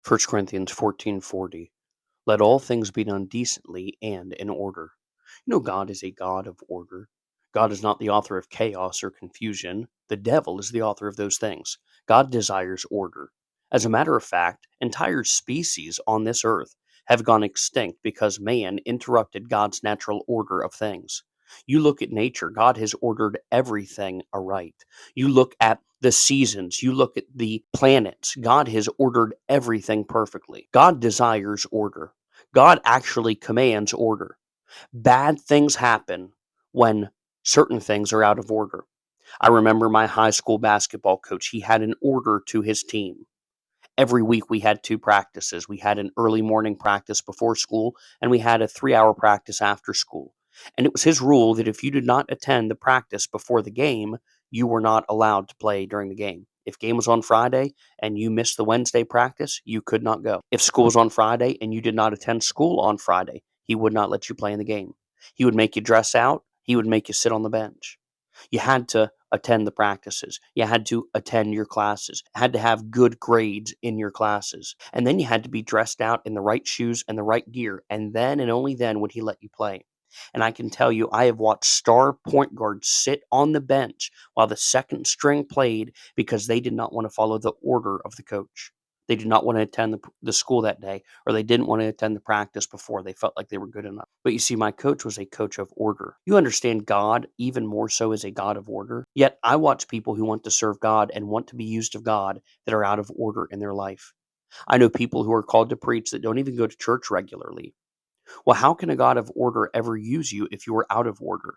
First Corinthians 14:40. Let all things be done decently and in order. God is a God of order. God is not the author of chaos or confusion. The devil is the author of those things. God desires order. As a matter of fact, entire species on this earth have gone extinct because man interrupted God's natural order of things. You look at nature, God has ordered everything aright. You look at the seasons, you look at the planets, God has ordered everything perfectly. God desires order. God actually commands order. Bad things happen when certain things are out of order. I remember my high school basketball coach, he had an order to his team. Every week we had two practices. We had an early morning practice before school, and we had a 3-hour practice after school. And it was his rule that if you did not attend the practice before the game, you were not allowed to play during the game. If game was on Friday and you missed the Wednesday practice, you could not go. If school was on Friday and you did not attend school on Friday, he would not let you play in the game. He would make you dress out. He would make you sit on the bench. You had to attend the practices. You had to attend your classes. Had to have good grades in your classes. And then you had to be dressed out in the right shoes and the right gear. And then and only then would he let you play. And I can tell you, I have watched star point guards sit on the bench while the second string played because they did not want to follow the order of the coach. They did not want to attend the school that day, or they didn't want to attend the practice before they felt like they were good enough. But you see, my coach was a coach of order. You understand God even more so as a God of order. Yet I watch people who want to serve God and want to be used of God that are out of order in their life. I know people who are called to preach that don't even go to church regularly. Well, how can a God of order ever use you if you are out of order?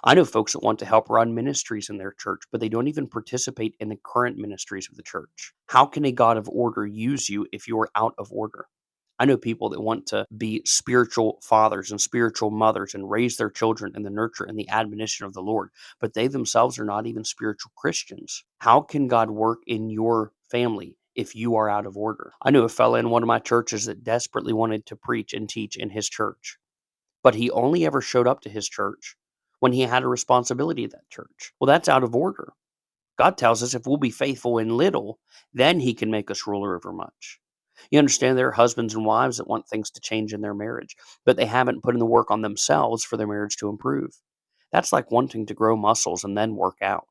I know folks that want to help run ministries in their church, but they don't even participate in the current ministries of the church. How can a God of order use you if you are out of order? I know people that want to be spiritual fathers and spiritual mothers and raise their children in the nurture and the admonition of the Lord, but they themselves are not even spiritual Christians. How can God work in your family if you are out of order? I knew a fella in one of my churches that desperately wanted to preach and teach in his church, but he only ever showed up to his church when he had a responsibility at that church. Well, that's out of order. God tells us if we'll be faithful in little, then he can make us ruler over much. You understand there are husbands and wives that want things to change in their marriage, but they haven't put in the work on themselves for their marriage to improve. That's like wanting to grow muscles and then work out.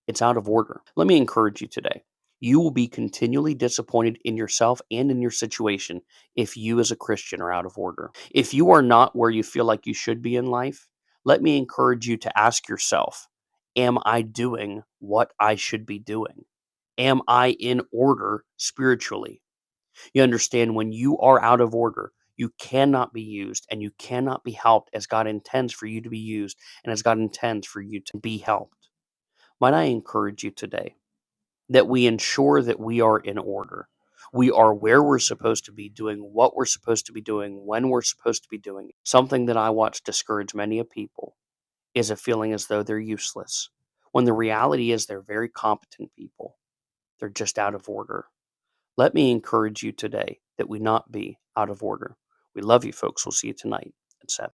It's out of order. Let me encourage you today. You will be continually disappointed in yourself and in your situation if you as a Christian are out of order. If you are not where you feel like you should be in life, let me encourage you to ask yourself, am I doing what I should be doing? Am I in order spiritually? You understand when you are out of order, you cannot be used and you cannot be helped as God intends for you to be used and as God intends for you to be helped. Might I encourage you today that we ensure that we are in order. We are where we're supposed to be, doing what we're supposed to be doing, when we're supposed to be doing it. Something that I watch discourage many of people is a feeling as though they're useless, when the reality is they're very competent people. They're just out of order. Let me encourage you today that we not be out of order. We love you, folks. We'll see you tonight at 7.